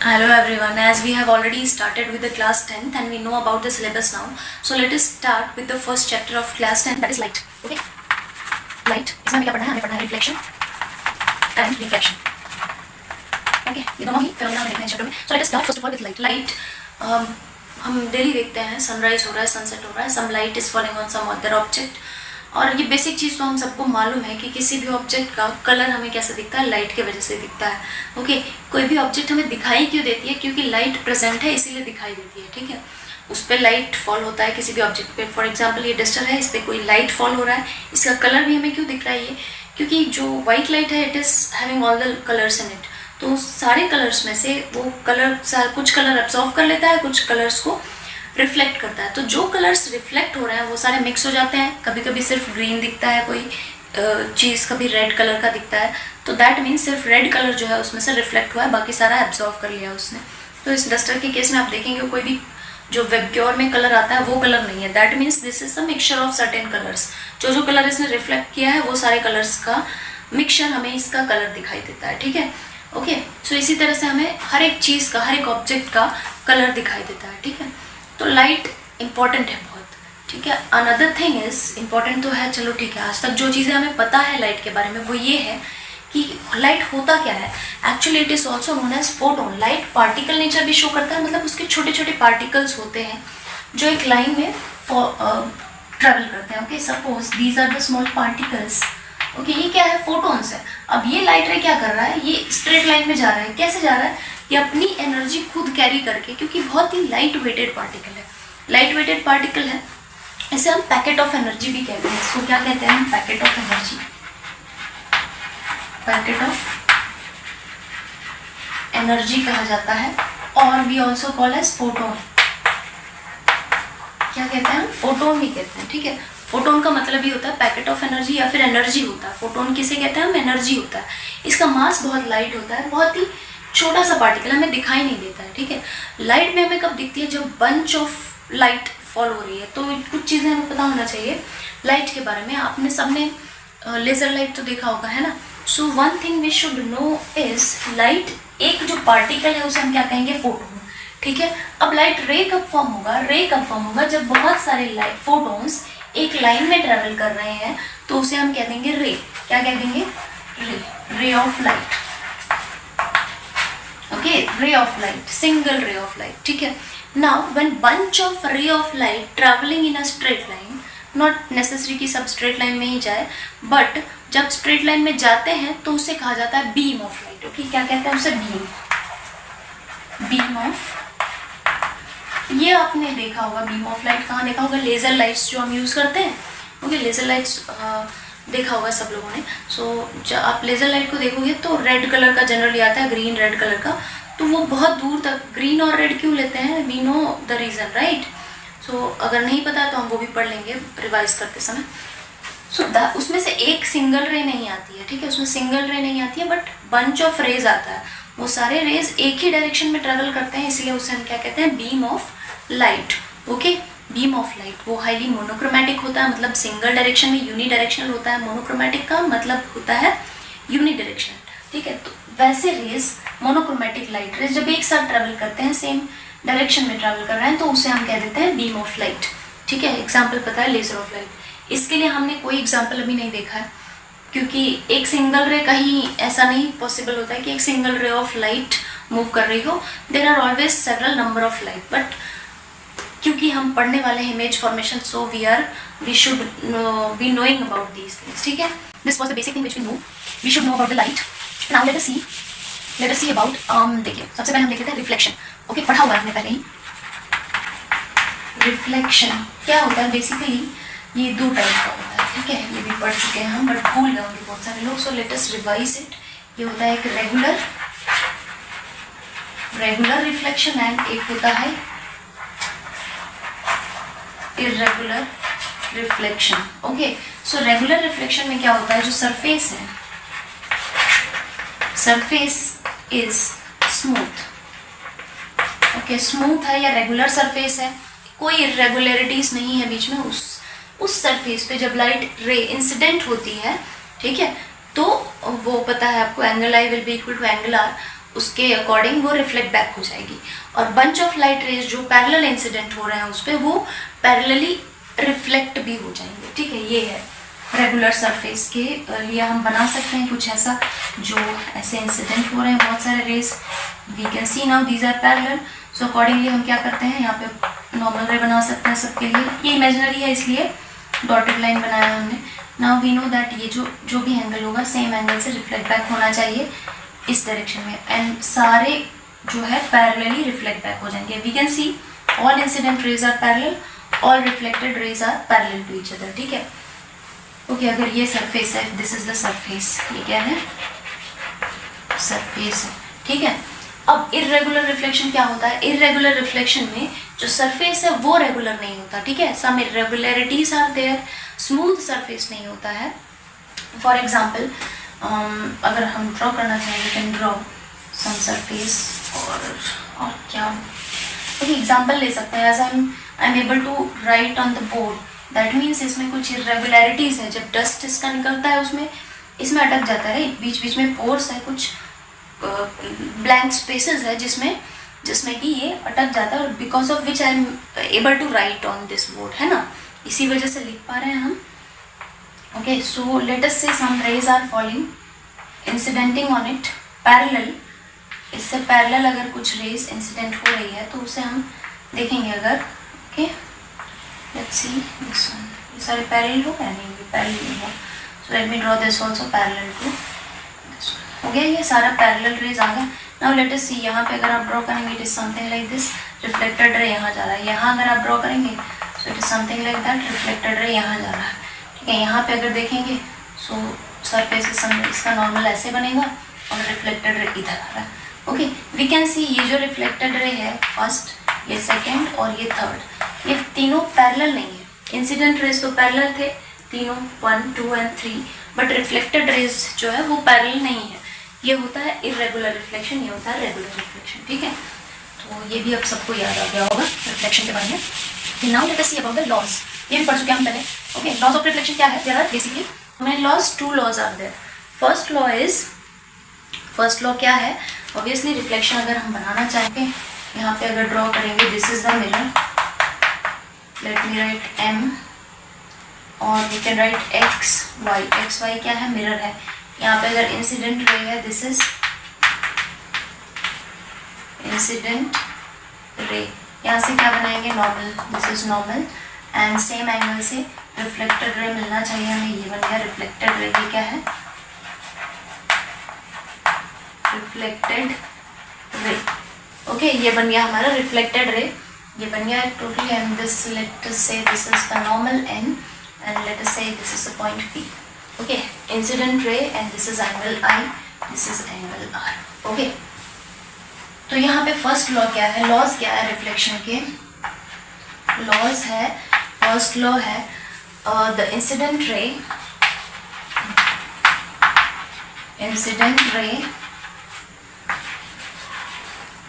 Hello everyone, as we have already started with the class 10th and we know about the syllabus now. So let us start with the first chapter of class 10, that is light. Okay, light इसमें हमें क्या पढ़ना है? हमें पढ़ना है reflection and reflection. Okay, ये दोनों ही फिनोमेना हम देखते हैं चैप्टर में. सो let us start first of all with light. Light हम डेली देखते हैं, सनराइज हो रहा है, सनसेट हो रहा है, some light is falling on some other object. और ये बेसिक चीज़ तो हम सबको मालूम है कि किसी भी ऑब्जेक्ट का कलर हमें कैसे दिखता है, लाइट की वजह से दिखता है. ओके, कोई भी ऑब्जेक्ट हमें दिखाई क्यों देती है? क्योंकि लाइट प्रेजेंट है इसीलिए दिखाई देती है. ठीक है, उस पर लाइट फॉल होता है किसी भी ऑब्जेक्ट पे. फॉर एग्जांपल ये डस्टर है, इस पर कोई लाइट फॉल हो रहा है, इसका कलर भी हमें क्यों दिख रहा है? ये क्योंकि जो वाइट लाइट है it is having all the colours in it. तो सारे कलर्स में से वो कलर कुछ कलर एब्जॉर्व कर लेता है, कुछ कलर्स को रिफ्लेक्ट करता है. तो जो कलर्स रिफ्लेक्ट हो रहे हैं वो सारे मिक्स हो जाते हैं. कभी कभी सिर्फ ग्रीन दिखता है कोई चीज़, कभी रेड कलर का दिखता है. तो दैट मीन्स सिर्फ रेड कलर जो है उसमें से रिफ्लेक्ट हुआ है, बाकी सारा एब्जॉर्व कर लिया उसने. तो इस डस्टर के केस में आप देखेंगे कोई भी जो वेबक्योर में कलर आता है वो कलर नहीं है. That means this is the mixture of certain colours. जो कलर इसने रिफ्लेक्ट किया है वो सारे कलर्स का मिक्सचर हमें इसका कलर दिखाई देता है. ठीक है, ओके. सो इसी तरह से हमें हर एक चीज़ का, हर एक ऑब्जेक्ट का कलर दिखाई देता है. ठीक है, तो लाइट इंपॉर्टेंट है बहुत. ठीक है, अनदर थिंग इज इम्पॉर्टेंट तो है, चलो ठीक है. आज तक जो चीज़ें हमें पता है लाइट के बारे में वो ये है कि लाइट होता क्या है. Actually it is also known as photon. Light particle nature भी शो करता है, मतलब उसके छोटे छोटे पार्टिकल्स होते हैं जो एक लाइन में ट्रेवल करते हैं. Okay, suppose these are the small particles. Okay, ये क्या है? फोटोन्स है. अब ये लाइट रे क्या कर रहा है? ये स्ट्रेट लाइन में जा रहा है. कैसे जा रहा है? ये अपनी एनर्जी खुद कैरी करके, क्योंकि बहुत ही लाइट वेटेड पार्टिकल है. लाइट वेटेड पार्टिकल है, इसे हम पैकेट ऑफ एनर्जी भी कहते हैं. इसको क्या कहते हैं हम? Packet of energy. Packet of energy कहा जाता है. और we also call as photon. क्या कहते हैं हम? फोटोन भी कहते हैं. ठीक है, फोटोन का मतलब ही होता है पैकेट ऑफ एनर्जी या फिर एनर्जी होता है. फोटोन किसे कहते हैं हम? एनर्जी होता है. इसका मास बहुत लाइट होता है, बहुत ही छोटा सा पार्टिकल, हमें दिखाई नहीं देता है. ठीक है, लाइट में हमें कब दिखती है? जब बंच ऑफ लाइट फॉल हो रही है. तो कुछ चीज़ें हमें पता होना चाहिए लाइट के बारे में. आपने सबने लेज़र लाइट तो देखा होगा, है ना. So one thing we should know is light, एक जो पार्टिकल है उसे हम क्या कहेंगे? फोटोन. ठीक है, अब लाइट रे कब फॉर्म होगा? रे कब फॉर्म होगा? जब बहुत सारे लाइट फोटोन्स एक लाइन में ट्रेवल कर रहे हैं तो उसे हम कह देंगे रे. क्या कह देंगे? रे. Ray of light. Okay, ray of light, single ray of light. ठीक है, now when bunch of ray of light travelling in a straight line, not necessary कि सब स्ट्रेट लाइन में ही जाए, बट जब स्ट्रेट लाइन में जाते हैं तो उसे कहा जाता है बीम ऑफ लाइट. ओके, क्या कहते हैं उसे? बीम. बीम ऑफ, ये आपने देखा होगा बीम ऑफ लाइट. कहाँ देखा होगा? लेजर लाइट्स जो हम यूज़ करते हैं. ओके, लेजर लाइट्स देखा होगा सब लोगों ने. सो जब आप लेजर लाइट को देखोगे तो रेड कलर का जनरली आता है, ग्रीन रेड कलर का. तो वो बहुत दूर तक ग्रीन और रेड क्यों लेते हैं? We know the reason, right. So अगर नहीं पता तो हम वो भी पढ़ लेंगे रिवाइज करते समय. सो उसमें से एक सिंगल रे नहीं आती है. ठीक है, उसमें सिंगल रे नहीं आती है, बट बंच ऑफ रेज आता है. वो सारे रेज एक ही डायरेक्शन में ट्रेवल करते हैं, इसलिए उसे हम क्या कहते हैं? Beam of light. Okay, beam of light. वो हाईली मोनोक्रोमैटिक होता है, मतलब सिंगल डायरेक्शन में यूनी डायरेक्शनल होता है. मोनोक्रोमैटिक का मतलब होता है यूनी डायरेक्शन. ठीक है, तो वैसे रेज, मोनोक्रोमैटिक लाइट रेज जब एक साथ ट्रेवल करते हैं, सेम डायरेक्शन में ट्रेवल कर रहे हैं, तो उसे हम कह देते हैं बीम ऑफ लाइट. ठीक है, एग्जाम्पल पता है लेजर ऑफ लाइट. इसके लिए हमने कोई एग्जाम्पल अभी नहीं देखा है, क्योंकि एक सिंगल रे कहीं ऐसा नहीं पॉसिबल होता है कि एक single ray of light move कर रही हो. There are always several number of light, but क्योंकि हम पढ़ने वाले हैं image formation, so we should be knowing about these things. ठीक है, this was the basic thing which we know. We should know about the light. Now let us see about, देखिए सबसे पहले हम देख लेते हैं रिफ्लेक्शन. ओके, पढ़ा हुआ है हमने पहले ही. रिफ्लेक्शन क्या होता है? बेसिकली ये दो टाइप का होता है. ठीक है, ये भी पढ़ चुके हैं हम, बट भूल गए होंगे बहुत सारे लोग. सो लेट अस रिवाइज इट. ये होता है एक रेगुलर रिफ्लेक्शन एंड एक होता है irregular reflection. Okay, so regular reflection में क्या होता है? जो सरफेस है, surface is smooth. Okay, smooth है या रेगुलर सरफेस है, कोई इरेगुलरिटीज नहीं है बीच में. उस सरफेस पे जब लाइट रे इंसिडेंट होती है, ठीक है, तो वो पता है आपको, angle I will be equal to angle R. उसके अकॉर्डिंग वो रिफ्लेक्ट बैक हो जाएगी, और बंच ऑफ लाइट रेज जो पैरेलल इंसिडेंट हो रहे हैं उस पर वो पैरेलली रिफ्लेक्ट भी हो जाएंगे। ठीक है, ये है रेगुलर सरफेस के लिए हम बना सकते हैं कुछ ऐसा, जो ऐसे इंसिडेंट हो रहे हैं बहुत सारे rays, we can see now these are parallel. So accordingly हम क्या करते हैं, यहाँ पे नॉर्मल रे बना सकते हैं सबके लिए। ये इमेजिनरी है इसलिए डॉटेड लाइन बनाया हमने। नाउ वी नो दैट ये जो भी एंगल होगा सेम एंगल से रिफ्लेक्ट बैक होना चाहिए इस डायरेक्शन में, एंड सारे जो है पैरेलली रिफ्लेक्ट बैक हो जाएंगे। We can see all incident rays are parallel, all reflected rays are parallel to each other. ठीक है, ओके अगर ये सरफेस है, दिस इज द सरफेस, ये क्या है, सरफेस है। ठीक है, अब इर्रेगुलर रिफ्लेक्शन क्या होता है, इर्रेगुलर रिफ्लेक्शन में जो सरफेस है वो रेगुलर नहीं होता। ठीक है, सम इर्रेगुलरिटीज आर देयर, स्मूथ सरफेस नहीं होता है। फॉर एग्जाम्पल अगर हम ड्रॉ करना चाहेंगे, कैन ड्रॉ सम सरफेस, और क्या एग्जाम्पल ले सकते हैं, as I am able to write on the board, that means इसमें कुछ इरेगुलरिटीज है। जब डस्ट इसका निकलता है उसमें इसमें अटक जाता है, बीच बीच में पोर्स है, कुछ ब्लैंक स्पेसेस है जिसमें कि ये अटक जाता है, और because of which I am able to write on this board, है ना, इसी वजह से लिख पा रहे हैं हम। Okay, so let us say some rays are falling incidenting on it parallel, इससे पैरेलल अगर कुछ रेज इंसिडेंट हो रही है तो उसे हम देखेंगे अगर। Okay, let's see this one, ये सारे पैरेलल हो गया, नहीं ये पैरेलल नहीं हो, so let me draw this also parallel to this one. हो गया, ये सारा पैरेलल रेज आ गया। नाउ लेट अस सी, यहाँ पे अगर आप ड्रॉ करेंगे it is something like this, reflected ray यहाँ जा रहा है, यहाँ अगर आप ड्रॉ करेंगे so it is something like that, reflected ray यहाँ जा रहा है। ठीक है, यहाँ पे अगर देखेंगे सो सरफेस इसका नॉर्मल ऐसे बनेगा और रिफ्लेक्टेड रे इधर आ रहा है। ओके, वी कैन सी ये जो रिफ्लेक्टेड रे है फर्स्ट, ये सेकेंड और ये थर्ड, ये तीनों पैरेलल नहीं है। इंसिडेंट रेज तो पैरेलल थे तीनों, 1, 2 एंड 3, बट रिफ्लेक्टेड रेज जो है वो पैरेलल नहीं है। ये होता है इरेगुलर रिफ्लेक्शन, ये होता है रेगुलर रिफ्लेक्शन। ठीक है, तो ये भी अब सबको याद आ गया होगा रिफ्लेक्शन के बारे में। Now let us see about the laws, ये भी पढ़ चुके हैं हम पहले। ओके, लॉज ऑफ रिफ्लेक्शन क्या है, देयर आर बेसिकली हमें laws, 2 laws are there. First law क्या है, ऑब्वियसली रिफ्लेक्शन अगर हम बनाना चाहेंगे, यहाँ पे अगर ड्रॉ करेंगे, this is the mirror, let me write m, और we can write x y क्या है, मिरर है। यहाँ पे अगर इंसिडेंट रे है, दिस इज इंसिडेंट रे, यहाँ से क्या बनाएंगे, normal, this is normal, and same angle से रिफ्लेक्टेड रे मिलना चाहिए हमें, ये बन गया रिफ्लेक्टेड रे। ये क्या है, रिफ्लेक्टेड रे। ओके, ये बन गया हमारा रिफ्लेक्टेड रे, ये बन गया totally, and this let us say this is the normal n, and let us say this is the point P. Okay, incident ray and this is angle I, this is angle R. Okay, तो यहाँ पे first law क्या है, laws क्या है reflection के, laws है, first law है the incident ray,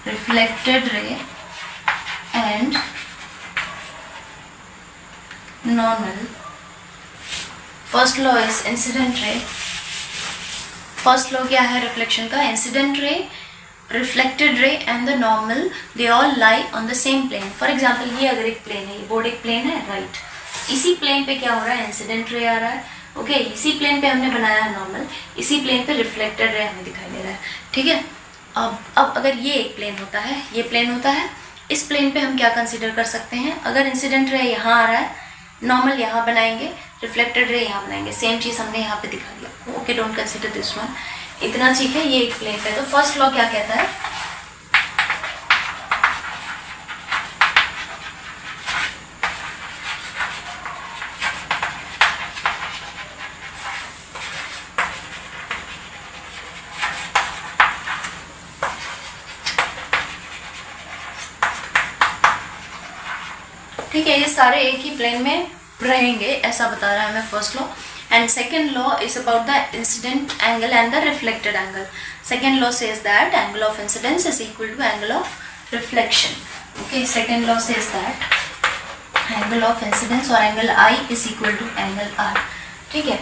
reflected ray and normal. First law is incident ray, first law क्या है रिफ्लेक्शन का, incident ray, reflected ray and the normal, they all lie on the same plane. For example ये अगर एक plane है, ये board एक plane है, राइट, इसी प्लेन पे क्या हो रहा है, इंसिडेंट रे आ रहा है। ओके, इसी प्लेन पे हमने बनाया है नॉर्मल, इसी प्लेन पे रिफ्लेक्टेड रे हमें दिखाई दे रहा है। ठीक है, अब अगर ये एक प्लेन होता है, ये प्लेन होता है, इस प्लेन पे हम क्या कंसिडर कर सकते हैं, अगर इंसिडेंट रे यहाँ आ रहा है, नॉर्मल यहाँ बनाएंगे, रिफ्लेक्टेड रे यहाँ बनाएंगे, सेम चीज़ हमने यहाँ पे दिखा दिया। Okay, don't consider this one, इतना ठीक है, ये एक प्लेन पे। तो फर्स्ट लॉ क्या कहता है, ठीक है, ये सारे एक ही प्लेन में रहेंगे ऐसा बता रहा है हमें first law. And second law is about the incident angle and the reflected angle. Second law says that angle of incidence is equal to angle of reflection. Okay, second law says that angle of incidence और angle I is equal to angle R. ठीक है,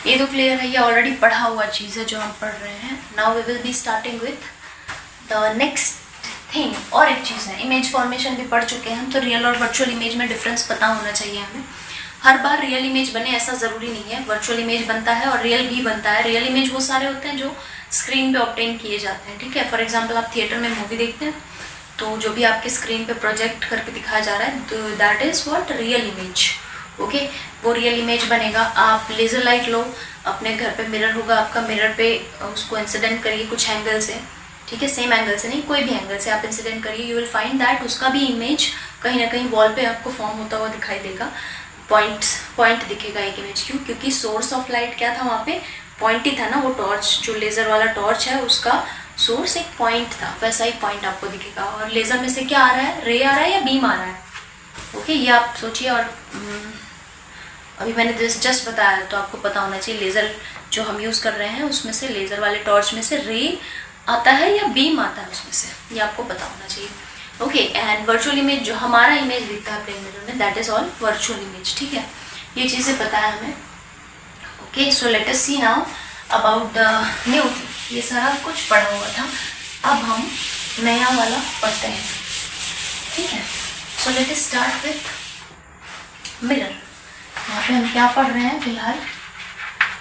ये तो clear है, ये already पढ़ा हुआ चीज़ है जो हम पढ़ रहे हैं। Now we will be starting with the next thing, और एक चीज़ है, इमेज फॉर्मेशन भी पढ़ चुके हैं हम, तो रियल और वर्चुअल इमेज में डिफरेंस पता होना चाहिए हमें। हर बार रियल इमेज बने ऐसा ज़रूरी नहीं है, वर्चुअल इमेज बनता है और रियल भी बनता है। रियल इमेज वो सारे होते हैं जो स्क्रीन पे ऑब्टेन किए जाते हैं, ठीक है। फॉर एग्जांपल आप थिएटर में मूवी देखते हैं तो जो भी आपके स्क्रीन पे प्रोजेक्ट करके दिखाया जा रहा है, that is what real image, okay. वो रियल इमेज बनेगा। आप लेज़र लाइट लो, अपने घर पे मिरर होगा आपका, मिरर पे उसको इंसिडेंट करिए कुछ एंगल से, ठीक है, सेम एंगल से नहीं, कोई भी एंगल से आप इंसिडेंट करिए, यू विल फाइंड दैट उसका भी इमेज कहीं ना कहीं वॉल पे आपको फॉर्म होता हुआ दिखाई देगा। पॉइंट दिखेगा एक इमेज, क्योंकि सोर्स ऑफ लाइट क्या था वहाँ पे, पॉइंट ही था ना। वो टॉर्च, जो लेज़र वाला टॉर्च है उसका सोर्स एक पॉइंट था, वैसा ही पॉइंट आपको दिखेगा। और लेज़र में से क्या आ रहा है, रे आ रहा है या बीम आ रहा है, ओके, ये आप सोचिए। और अभी मैंने जस्ट बताया तो आपको पता होना चाहिए लेज़र जो हम यूज़ कर रहे हैं उसमें से, लेज़र वाले टॉर्च में से रे आता है या बीम आता है उसमें से, ये आपको पता होना चाहिए, ओके। एंड वर्चुअल इमेज, जो हमारा इमेज दिखता है प्लेन मिरर में, that is all virtual image, ठीक है। ये चीज़ें पता है हमें, okay. So let us see now about the new thing. ये सारा कुछ पढ़ा हुआ था, अब हम नया वाला पढ़ते हैं, ठीक है। सो let us start with mirror. यहाँ पे हम क्या पढ़ रहे हैं फिलहाल,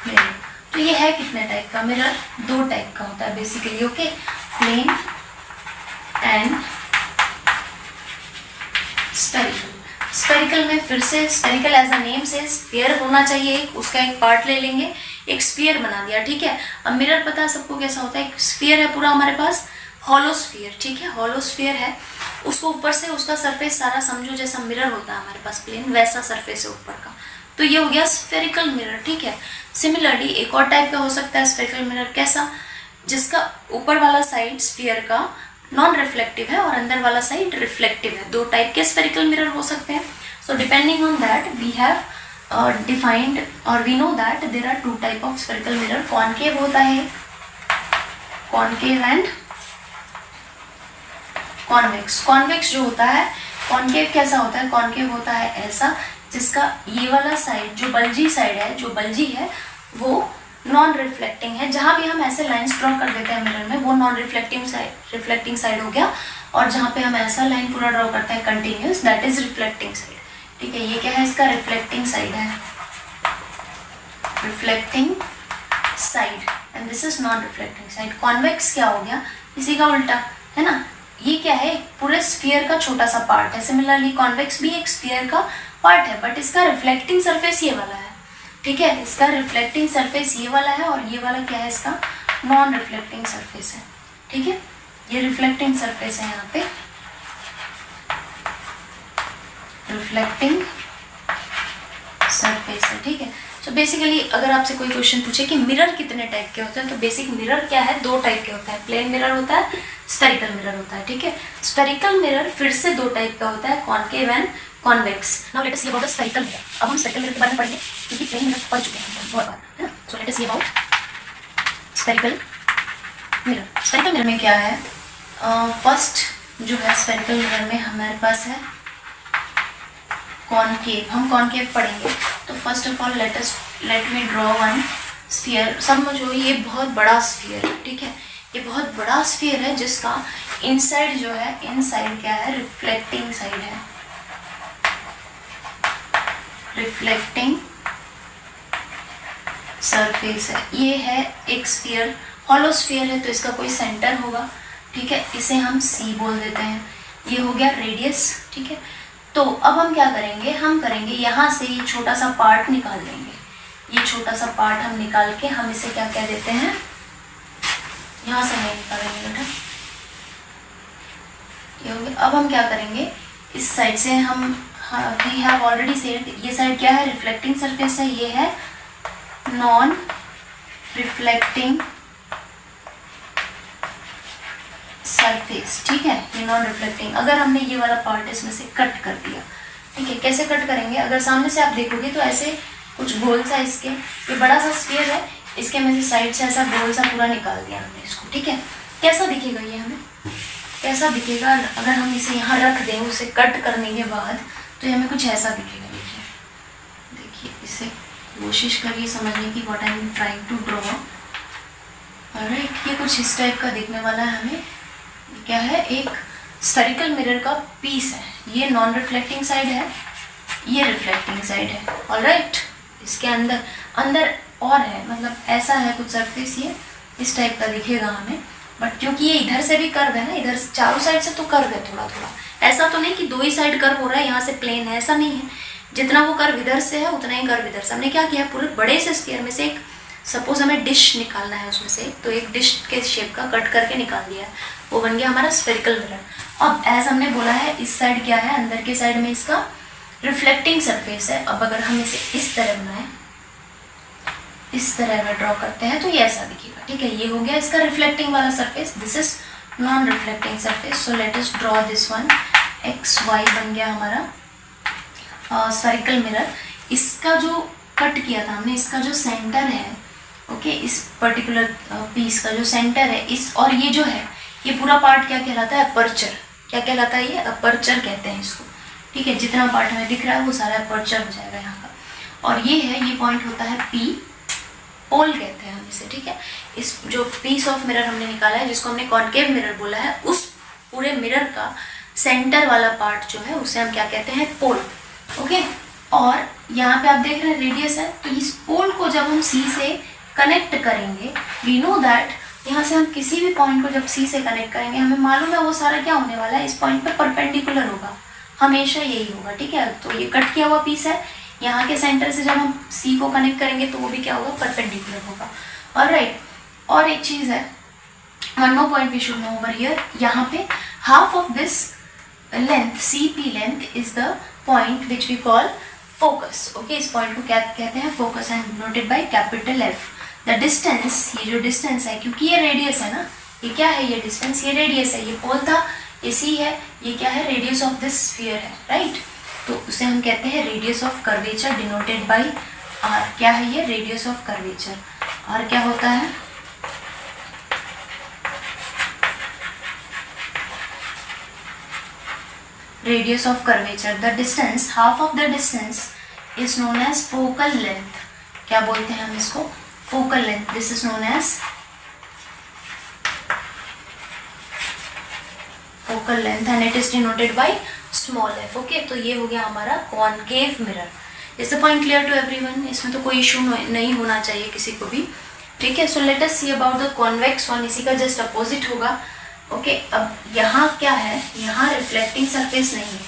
मिरर। तो ये है कितने टाइप का मिरर, दो टाइप का होता है basically, okay, plane and spherical. Spherical में फिर से, स्फेरिकल एज अ नेम से स्फीयर होना चाहिए, एक उसका एक पार्ट ले लेंगे, एक स्फीयर बना दिया, ठीक है। अब मिरर पता है सबको कैसा होता है, एक स्फीयर है पूरा हमारे पास, हॉलो स्फीयर, ठीक है, हॉलो स्फीयर है, उसको ऊपर से उसका सरफेस सारा समझो जैसा मिरर होता है हमारे पास प्लेन, वैसा सरफेस है ऊपर का, तो ये हो गया स्फेरिकल मिरर, ठीक है। सिमिलरली एक और टाइप का हो सकता है स्फेरिकल मिरर, कैसा, जिसका ऊपर वाला साइड स्फीयर का नॉन रिफ्लेक्टिव है और अंदर वाला साइड रिफ्लेक्टिव है। दो टाइप के स्फेरिकल मिरर हो सकते हैं। So depending on that we have defined और we know that there are two type of spherical mirror. Concave होता है, कॉनकेव एंड कॉन्वेक्स। कॉन्वेक्स जो होता है, कॉनकेव कैसा होता है, कॉनकेव होता है ऐसा जिसका ये वाला साइड जो बल्जी साइड है, जो बल्जी है वो नॉन रिफ्लेक्टिंग है। जहाँ भी हम ऐसे लाइंस ड्रॉ कर देते हैं मिरर में, वो नॉन रिफ्लेक्टिंग साइड हो गया, और जहाँ पे हम ऐसा लाइन पूरा ड्रॉ करते हैं continuous, that is reflecting side, ठीक है। ये क्या है, इसका रिफ्लेक्टिंग साइड है, reflecting side, and this is non reflecting side. Convex क्या हो गया, इसी का उल्टा है ना, ये क्या है, पूरे स्फीयर का छोटा सा पार्ट है। सिमिलरली कॉन्वेक्स भी एक स्फीयर का पार्ट है, बट इसका रिफ्लेक्टिंग सरफेस ये वाला है, ठीक है। इसका रिफ्लेक्टिंग सरफेस ये वाला है, और ये वाला क्या है, इसका नॉन रिफ्लेक्टिंग सरफेस है, ठीक है। ये रिफ्लेक्टिंग सरफेस है, यहाँ पे रिफ्लेक्टिंग सरफेस है, ठीक है। सो बेसिकली अगर आपसे कोई क्वेश्चन पूछे कि मिरर कितने टाइप के होते हैं, तो बेसिक मिरर क्या है, दो टाइप के होता है, प्लेन मिरर होता है, स्फेरिकल मिरर होता है, ठीक है। स्फेरिकल मिरर फिर से दो टाइप का होता है, concave and convex. Now let us see about the spherical mirror. अब हम स्फेरिकल मिरर के बारे में पढ़ेंगे, क्योंकि प्लेन मिरर पढ़ चुके हैं बहुत बार, है ना। सो let us see about spherical mirror. Spherical mirror में क्या है, फर्स्ट जो है स्फेरिकल मिरर में हमारे पास है कॉनकेव। हम कॉनकेव पढ़ेंगे, तो first of all let me draw one sphere. समझो ये बहुत बड़ा स्फीयर है, ठीक है, ये बहुत बड़ा स्फीयर है जिसका इनसाइड जो है, इनसाइड क्या है, रिफ्लेक्टिंग साइड है, रिफ्लेक्टिंग सरफेस है। ये है एक स्फीयर, हॉलो स्फीयर है, तो इसका कोई सेंटर होगा, ठीक है, इसे हम सी बोल देते हैं। ये हो गया रेडियस, ठीक है। तो अब हम क्या करेंगे, हम करेंगे यहाँ से ये छोटा सा पार्ट निकाल लेंगे, ये छोटा सा पार्ट हम निकाल के हम इसे क्या कह देते हैं, यहाँ से नहीं निकालेंगे बेटा, ये हो गया। अब हम क्या करेंगे, इस साइड से हम, वी हैव ऑलरेडी सेड, ये साइड क्या है, रिफ्लेक्टिंग सरफेस है, ये है नॉन रिफ्लेक्टिंग सरफेस, ठीक है, ये नॉन रिफ्लेक्टिंग। अगर हमने ये वाला पार्ट इसमें से कट कर दिया, ठीक है, कैसे कट करेंगे, अगर सामने से आप देखोगे तो ऐसे कुछ गोल सा, इसके ये बड़ा सा स्फीयर है, इसके में से साइड से ऐसा गोल सा पूरा निकाल दिया हमने इसको, ठीक है। कैसा दिखेगा ये हमें, कैसा दिखेगा अगर हम इसे यहाँ रख दें उसे कट करने के बाद, तो ये हमें कुछ ऐसा दिखेगा। देखिए इसे कोशिश करिए समझने की, what I am trying to draw, right. ये कुछ इस टाइप का दिखने वाला है हमें, क्या है, एक स्फेरिकल मिरर का पीस है, ये नॉन रिफ्लेक्टिंग साइड है, ये रिफ्लेक्टिंग साइड है, ऑलराइट। इसके अंदर अंदर और है, मतलब ऐसा है कुछ सरफेस, ये इस टाइप का दिखेगा हमें, बट क्योंकि ये इधर से भी कर्व है ना, इधर चारों साइड से तो कर्व है थोड़ा थोड़ा, ऐसा तो नहीं कि दो ही साइड कर्व हो रहा है, यहाँ से प्लेन है, ऐसा नहीं है। जितना वो कर्व इधर से है उतना ही कर्व इधर से। हमने क्या किया, पूरे बड़े से स्फीयर में से एक, सपोज हमें डिश निकालना है उसमें से, तो एक डिश के शेप का कट करके निकाल दिया, वो बन गया हमारा स्फेरिकल मिरर। अब एज हमने बोला है, इस साइड क्या है, अंदर के साइड में इसका रिफ्लेक्टिंग सरफेस है। अब अगर हम इसे इस तरह बनाएं, इस तरह अगर ड्रॉ करते हैं तो ये ऐसा दिखेगा, ठीक है। ये हो गया इसका रिफ्लेक्टिंग वाला surface, this is non reflecting surface. So let us draw this one, X Y बन गया हमारा स्फेरिकल मिरर। इसका जो कट किया था हमने, इसका जो सेंटर है, ओके, इस पर्टिकुलर पीस का जो सेंटर है, इस और ये जो है, ये पूरा पार्ट क्या कहलाता है, अपर्चर। क्या कहलाता है, ये अपर्चर कहते हैं इसको, ठीक है। जितना पार्ट हमें दिख रहा है वो सारा अपर्चर हो जाएगा यहाँ का। और ये है, ये पॉइंट होता है पी, पोल कहते हैं हम इसे, ठीक है। इस जो पीस ऑफ मिरर हमने निकाला है, जिसको हमने कॉनकेव मिरर बोला है, उस पूरे मिरर का सेंटर वाला पार्ट जो है उसे हम क्या कहते हैं, पोल, ओके। और यहाँ पे आप देख रहे हैं रेडियस है, तो इस पोल को जब हम सी से कनेक्ट करेंगे, वी नो दैट यहाँ से हम किसी भी पॉइंट को जब सी से कनेक्ट करेंगे, हमें मालूम है वो सारा क्या होने वाला है, इस पॉइंट पे परपेंडिकुलर होगा, हमेशा यही होगा, ठीक है। तो ये कट किया हुआ पीस है, यहाँ के सेंटर से जब हम सी को कनेक्ट करेंगे तो वो भी क्या होगा, परपेंडिकुलर होगा, ऑलराइट। और एक चीज़ है, one more point we should know over here, यहाँ पे half of this length, C P length is the point which we call focus, okay. इस पॉइंट को क्या कहते हैं, focus, and denoted by capital F. The distance, ये जो distance है, क्योंकि ये रेडियस है ना, ये क्या है, ये डिस्टेंस, ये रेडियस है, ये पोल था, ये सी है, ये क्या है, रेडियस ऑफ दिस स्फीयर है, राइट। तो उसे हम कहते हैं radius of curvature, denoted by R. क्या है ये, रेडियस ऑफ कर्वेचर। आर क्या होता है, radius of curvature. The distance, half of the distance is known as focal length. क्या बोलते हैं हम इसको, focal length. This is known as focal length and it is denoted by small F, okay. तो ये हो गया हमारा concave mirror. Is the point clear to everyone? इसमें तो कोई इशू नहीं होना चाहिए किसी को भी, ठीक है। सो let us see about the convex one, इसी का जस्ट अपोजिट होगा, ओके। अब यहाँ क्या है, यहाँ रिफ्लेक्टिंग सरफेस नहीं है,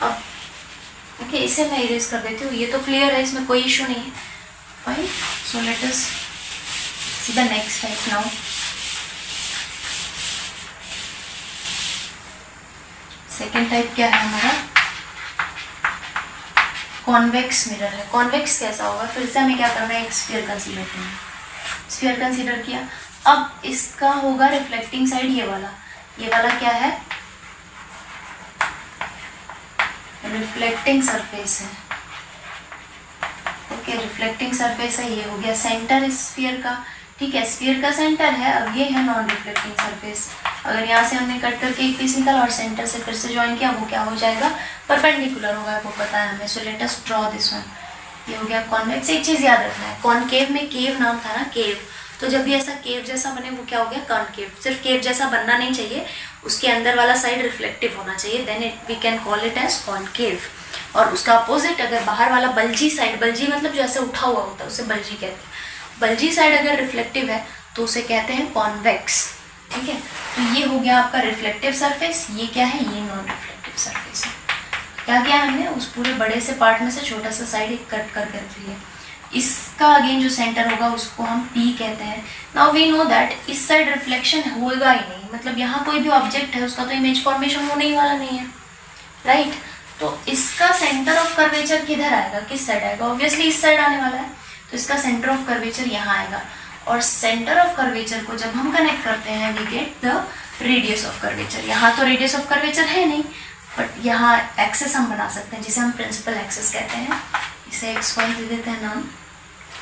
अब ओके, इसे मैं इरेज कर देती हूँ, ये तो क्लियर है, इसमें कोई इशू नहीं है, fine. So let us see the next type now. Second type क्या है हमारा, कॉन्वेक्स मिरर है। कॉन्वेक्स कैसा होगा, फिर से हमें क्या करना है, एक स्फीयर कंसीडर करना है। स्फीयर कंसीडर किया, अब इसका होगा रिफ्लेक्टिंग साइड ये वाला क्या है, रिफ्लेक्टिंग सरफेस है, ओके। रिफ्लेक्टिंग सरफेस है, ये हो गया सेंटर स्फीयर का, ठीक है। स्फीयर का सेंटर है, अब ये है नॉन रिफ्लेक्टिंग सरफेस। अगर यहाँ से हमने कट करके एक पीस निकाला और सेंटर से फिर से ज्वाइन किया, वो क्या हो जाएगा, परपेंडिकुलर होगा, वो पता है हमें। सो let us draw this one, ये हो गया कॉन्वेक्स। एक चीज़ याद रखना है, कॉनकेव में केव नाम था ना, केव, तो जब भी ऐसा केव जैसा बने वो क्या हो गया, कॉनकेव। सिर्फ केव जैसा बनना नहीं चाहिए, उसके अंदर वाला साइड रिफ्लेक्टिव होना चाहिए, then it we can call it as concave. और उसका अपोजिट, अगर बाहर वाला बल्जी साइड, बल्जी मतलब जो ऐसे उठा हुआ होता है उसे बल्जी कहते हैं, बल्जी साइड अगर रिफ्लेक्टिव है तो उसे कहते हैं कॉन्वेक्स, ठीक है। तो ये हो गया आपका रिफ्लेक्टिव सरफेस, ये क्या है, ये नॉन रिफ्लेक्टिव सरफेस है। क्या किया हमने, उस पूरे बड़े से पार्ट में से छोटा सा साइड एक कट करके रख लिया, इसका अगेन जो सेंटर होगा उसको हम पी कहते हैं। नाउ वी नो दैट इस साइड रिफ्लेक्शन होगा ही नहीं, मतलब यहाँ कोई भी ऑब्जेक्ट है उसका तो इमेज फॉर्मेशन होने ही वाला नहीं है, राइट। तो इसका सेंटर ऑफ कर्वेचर किधर आएगा, किस साइड आएगा, ऑब्वियसली इस साइड आने वाला है, तो इसका सेंटर ऑफ कर्वेचर यहाँ आएगा। और सेंटर ऑफ कर्वेचर को जब हम कनेक्ट करते हैं, we get the radius of curvature. यहाँ तो रेडियस ऑफ कर्वेचर है नहीं, बट यहाँ एक्सेस हम बना सकते हैं, जिसे हम प्रिंसिपल एक्सेस कहते हैं। इसे एक्स वाई दे देते हैं नाम।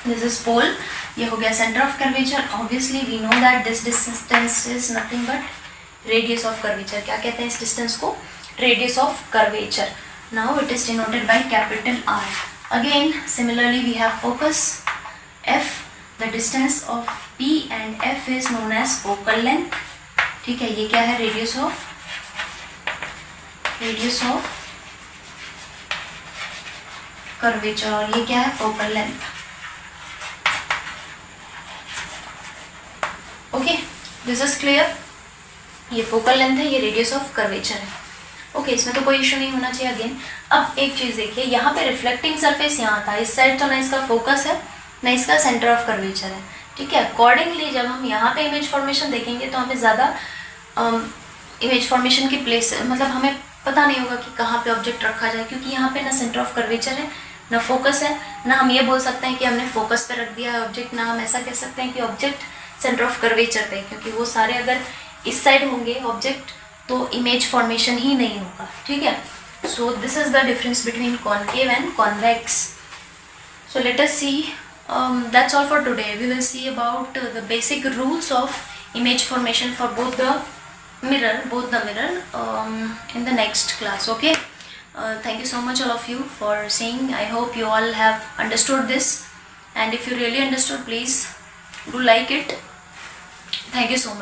दिस इज पोल, ये हो गया centre of curvature. Obviously we know that this distance is nothing but radius of curvature. क्या कहते हैं इस डिस्टेंस को, radius of curvature. Now it is denoted by capital R. Again similarly we have focus F, the distance of P and F is known as focal length. ठीक है, ये क्या है? रेडियस ऑफ कर्वेचर, और ये क्या है? Focal length. Okay, this is clear. ये फोकल लेंथ है, ये रेडियस ऑफ कर्वेचर है. ओके, इसमें तो कोई इशू नहीं होना चाहिए. अगेन अब एक चीज़ देखिए, यहाँ पे रिफ्लेक्टिंग सरफेस यहाँ था, इस साइड तो ना इसका फोकस है ना इसका सेंटर ऑफ कर्वेचर है. ठीक है, अकॉर्डिंगली जब हम यहाँ पे इमेज फॉर्मेशन देखेंगे तो हमें ज़्यादा इमेज फॉर्मेशन की प्लेस, मतलब हमें पता नहीं होगा कि कहाँ पे ऑब्जेक्ट रखा जाए, क्योंकि यहाँ पे ना सेंटर ऑफ कर्वेचर है ना फोकस है. ना हम ये बोल सकते हैं कि हमने फोकस पे रख दिया है ऑब्जेक्ट, ना हम ऐसा कह सकते हैं कि ऑब्जेक्ट सेंटर ऑफ कर्वेचर पे, क्योंकि वो सारे अगर इस साइड होंगे ऑब्जेक्ट तो इमेज फॉर्मेशन ही नहीं होगा. ठीक है, so this is the difference between concave and convex. So let us see, that's all for today. We will see about the basic rules of image formation for both the mirror in the next class. Okay, thank you so much all of you for seeing. I hope you all have understood this, and if you really understood, please do like it. Thank you so much.